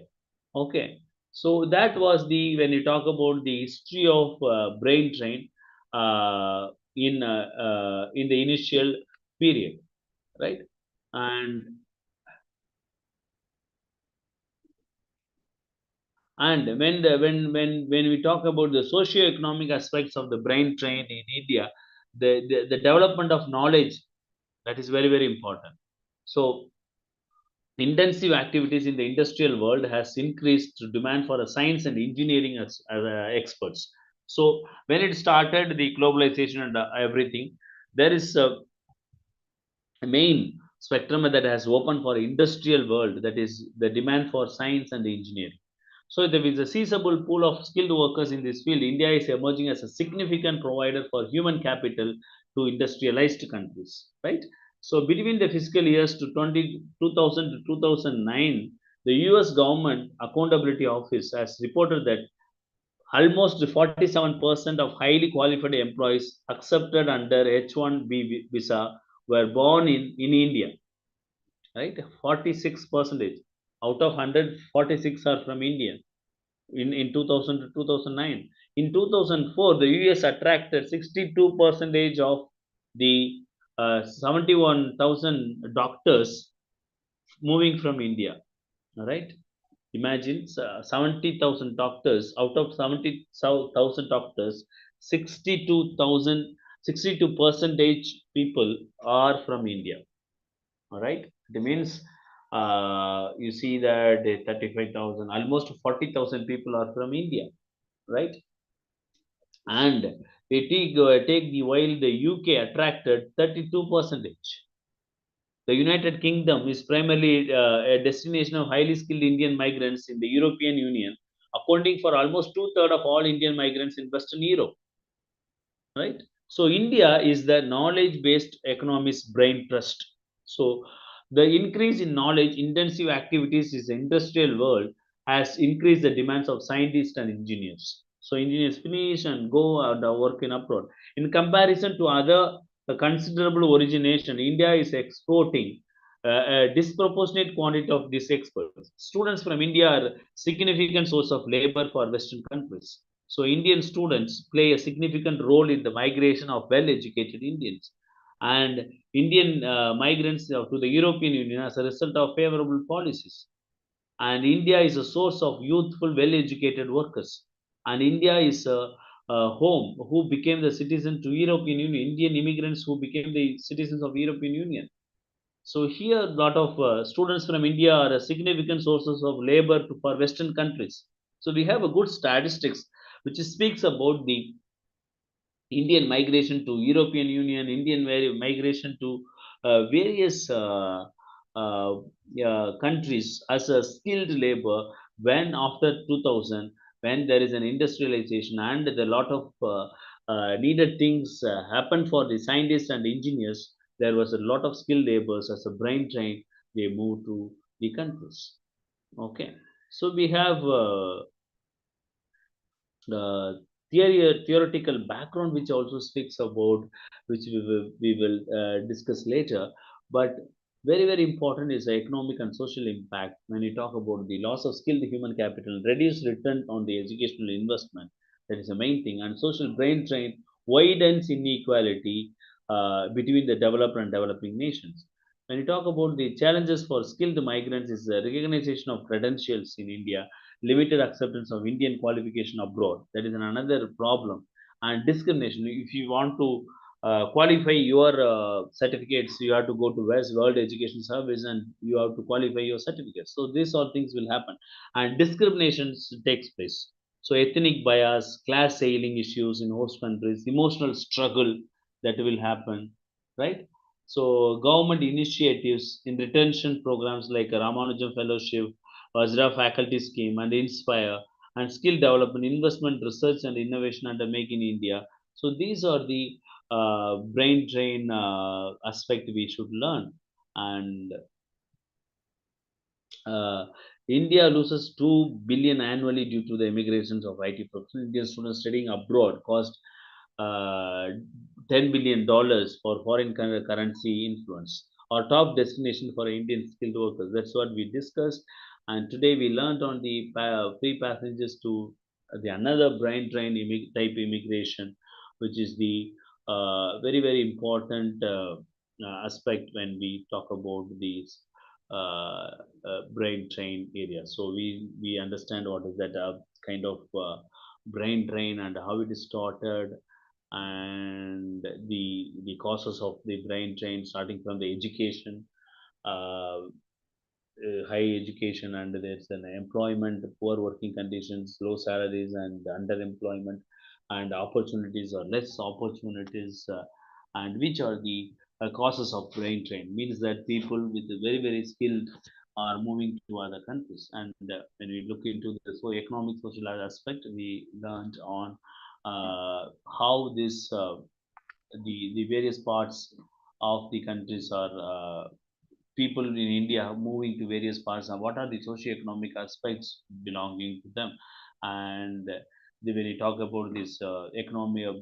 B: Okay, so that was the when you talk about the history of brain drain in the initial period, right? And when we talk about the socio-economic aspects of the brain drain in India, the development of knowledge, that is very very important. So intensive activities in the industrial world has increased the demand for a science and engineering as experts. So when it started the globalization and everything, there is a main spectrum that has opened for industrial world, that is the demand for science and engineering. So there is a seizable pool of skilled workers in this field. India is emerging as a significant provider for human capital to industrialized countries, right? So between the fiscal years to 2000 to 2009, the US government accountability office has reported that almost 47% of highly qualified employees accepted under H1B visa were born in India, right? 46 percentage out of 100, 46 are from India in 2000 to 2009. In 2004, the US attracted 62 percentage of the 71,000 doctors moving from India. All right. Imagine 70,000 doctors out of 70,000 doctors, 62,000, 62 percentage people are from India. All right. It means you see that 35,000, almost 40,000 people are from India, right? And they take the while the UK attracted 32 percentage. The United Kingdom is primarily a destination of highly skilled Indian migrants in the European Union, accounting for almost two-thirds of all Indian migrants in Western Europe, right? So India is the knowledge based economy's brain trust. So the increase in knowledge intensive activities in the industrial world has increased the demands of scientists and engineers. So engineers finish and go and work in abroad. In comparison to other considerable origination, India is exporting a disproportionate quantity of these experts. Students from India are significant source of labor for Western countries. So Indian students play a significant role in the migration of well-educated Indians and Indian migrants to the European Union as a result of favorable policies. And India is a source of youthful, well-educated workers. And India is a home who became the citizen to European Union, Indian immigrants who became the citizens of European Union. So here, a lot of students from India are a significant sources of labor for Western countries. So we have a good statistics which speaks about the Indian migration to European Union, Indian migration to various countries as a skilled labor when after 2000, when there is an industrialization and a lot of needed things happened for the scientists and engineers, there was a lot of skilled laborers as a brain drain, they moved to the countries. Okay, so we have theoretical background which also speaks about which we will discuss later, but very very important is the economic and social impact. When you talk about the loss of skilled human capital, reduced return on the educational investment, that is the main thing, and social brain drain widens inequality between the developed and developing nations. When you talk about the challenges for skilled migrants is the recognition of credentials in India. limited acceptance of Indian qualification abroad. That is another problem. And discrimination. If you want to qualify your certificates, you have to go to West World Education Service and you have to qualify your certificates. So these all things will happen, and discrimination takes place. So ethnic bias, class sailing issues in host countries, emotional struggle that will happen, right? So government initiatives in retention programs like Ramanujam Fellowship, Vajra Faculty Scheme, and Inspire, and skill development, investment, research, and innovation under Make in India. So these are the brain drain aspect we should learn. And uh, India loses 2 billion annually due to the immigrations of IT professionals. Indian students studying abroad cost uh, $10 billion for foreign currency influence. Our top destination for Indian skilled workers. That's what we discussed. And today we learned on the free passengers to the another brain drain type immigration, which is the very important aspect when we talk about these uh, brain drain area. So we understand what is that kind of brain drain and how it is started, and the causes of the brain drain, starting from the education, uh, high education, and there's an employment, poor working conditions, low salaries, and underemployment, and opportunities or less opportunities, and which are the causes of brain drain. Means that people with the very skilled are moving to other countries. And when we look into the economic social aspect, we learned on how this the various parts of the countries are people in India moving to various parts, and what are the socio-economic aspects belonging to them. And when you talk about this economy of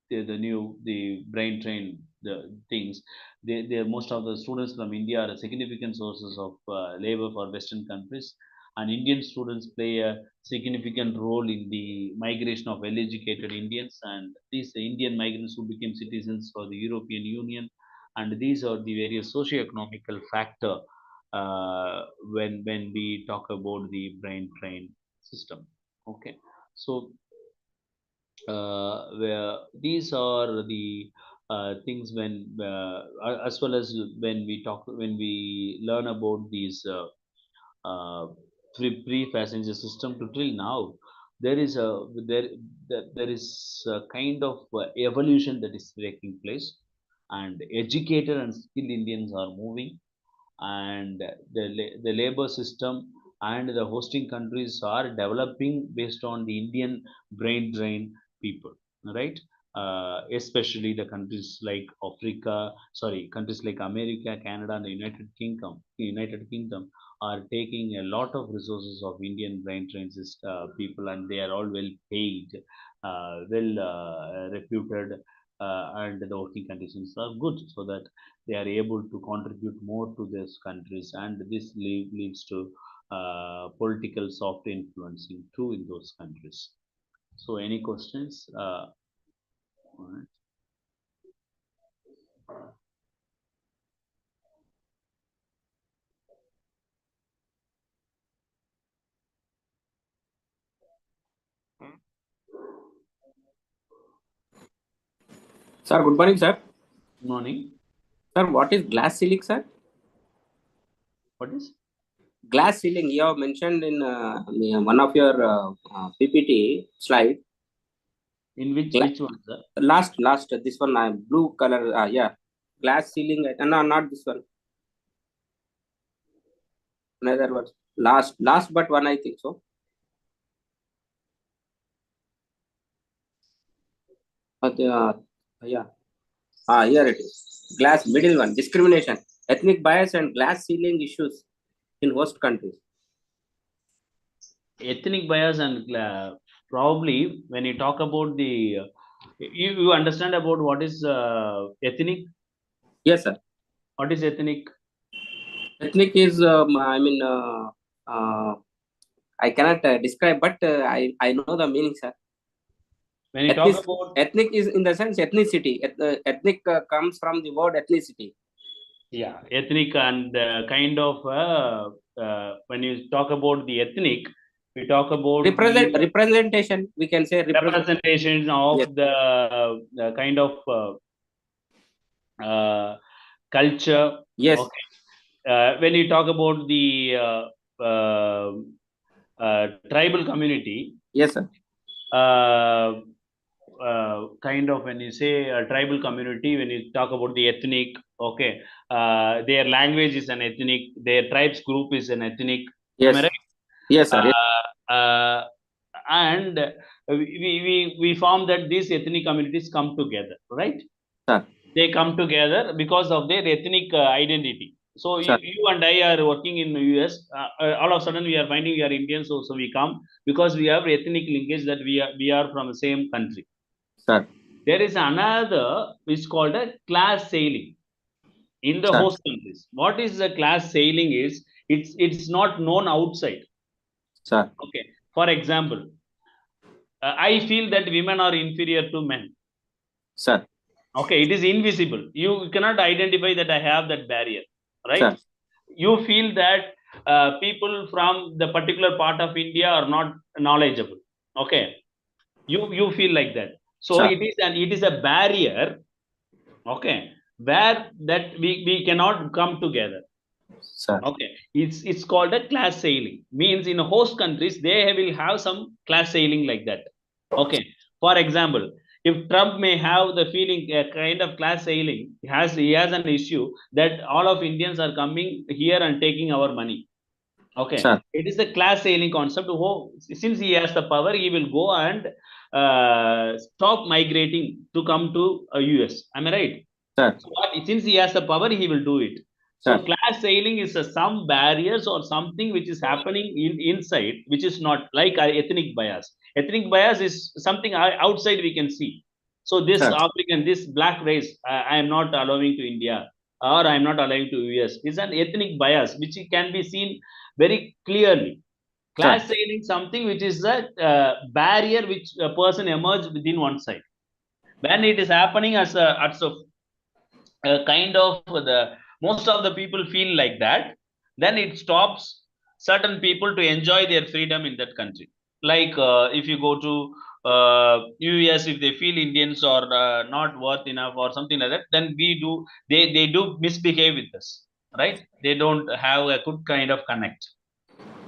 B: the brain drain, the things, most of the students from India are significant sources of labor for Western countries, and Indian students play a significant role in the migration of well-educated Indians, and these Indian migrants who became citizens for the European Union. And these are the various socio-economical factor when we talk about the brain drain system. Okay, so where these are the things when as well as when we learn about these uh, pre-passenger system to till now, there is a there there is a kind of evolution that is taking place, and educated and skilled Indians are moving, and the labor system and the hosting countries are developing based on the Indian brain drain people, right? Especially the countries like countries like America, Canada, and the United Kingdom are taking a lot of resources of Indian brain drain people, and they are all well paid, well reputed, and the working conditions are good, so that they are able to contribute more to these countries, and this leads to political soft influencing too in those countries. So any questions? All right.
D: Sir, good morning, sir.
B: Good morning.
D: Sir, what is glass ceiling, sir?
B: What is?
D: Glass ceiling, you have mentioned in one of your PPT slide.
B: In which one, sir?
D: Last, this one, blue color, yeah. Glass ceiling, no, not this one. Another one. Last but one, I think so. But, yeah. Here it is. Glass, middle one, discrimination, ethnic bias, and glass ceiling issues in host countries.
B: Ethnic bias and probably when you talk about the you understand about what is ethnic?
D: Yes, sir.
B: What is ethnic?
D: Ethnic is, I cannot describe, but I know the meaning, sir.
B: When you talk about
D: ethnic is in the sense ethnicity. Ethnic comes from the word ethnicity.
B: Yeah, ethnic and kind of when you talk about the ethnic, We talk about
D: representation. We can say
B: representation of
D: yes.
B: the kind of culture.
D: Yes.
B: Okay. When you talk about the tribal community.
D: Yes, sir.
B: Kind of when you say a tribal community, when you talk about the ethnic, okay, their language is an ethnic, their tribes group is an ethnic.
D: Yes.
B: Am I right?
D: Yes, sir.
B: And we found that these ethnic communities come together, right?
D: Sir.
B: They come together because of their ethnic identity. So you and I are working in the US. All of a sudden, we are finding we are Indians, so we come because we have ethnic linkage that we are from the same country.
D: Sir.
B: There is another which is called a class sailing in the host countries. What is the class sailing is it's not known outside.
D: Sir.
B: Okay. For example, I feel that women are inferior to men.
D: Sir.
B: Okay, it is invisible. You cannot identify that I have that barrier, right?
D: Sir.
B: You feel that people from the particular part of India are not knowledgeable. Okay, you feel like that. So
D: Sir.
B: it is a barrier. Okay, where that we cannot come together.
D: Sir.
B: Okay, it's called a class sailing. Means in host countries they will have some class sailing like that. Okay, for example, if Trump may have the feeling a kind of class sailing, he has an issue that all of Indians are coming here and taking our money. Okay,
D: Sir.
B: it is the class sailing concept. Since he has the power, he will go and stop migrating to come to US. Am I right?
D: Sir.
B: So since he has the power, he will do it. So
D: Sir.
B: class sailing is some barriers or something which is happening inside, which is not like ethnic bias. Ethnic bias is something outside we can see. So this
D: Sir.
B: African, this black race, I am not allowing to India or I am not allowing to US is an ethnic bias which can be seen very clearly. Class sailing something which is a barrier which a person emerged within one side. When it is happening as a kind of the most of the people feel like that, then it stops certain people to enjoy their freedom in that country. Like if you go to US, if they feel Indians are not worth enough or something like that, then they do misbehave with us, right? They don't have a good kind of connect.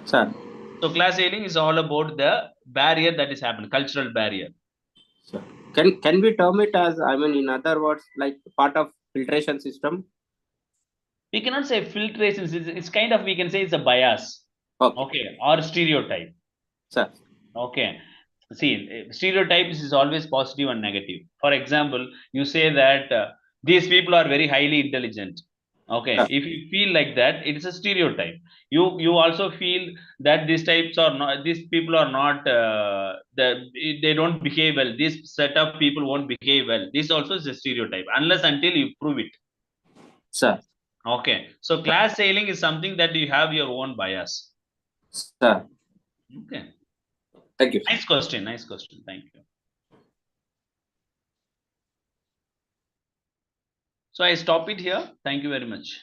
D: Sir.
B: So class sailing is all about the barrier that is happening, cultural barrier.
D: Sir. Can we term it as, I mean, in other words, like part of filtration system?
B: We cannot say filtration. It's kind of, we can say it's a bias. Okay. Or stereotype.
D: Sir.
B: Okay. See, stereotypes is always positive and negative. For example, you say that these people are very highly intelligent. Okay.
D: Sir.
B: If you feel like that, it is a stereotype. You also feel that these types are not, these people are not, they don't behave well. This set of people won't behave well. This also is a stereotype unless until you prove it.
D: Sir.
B: Okay. So class sailing is something that you have your own bias.
D: Sir.
B: Okay.
D: Thank you.
B: Nice question. Nice question. Thank you. So I stop it here. Thank you very much.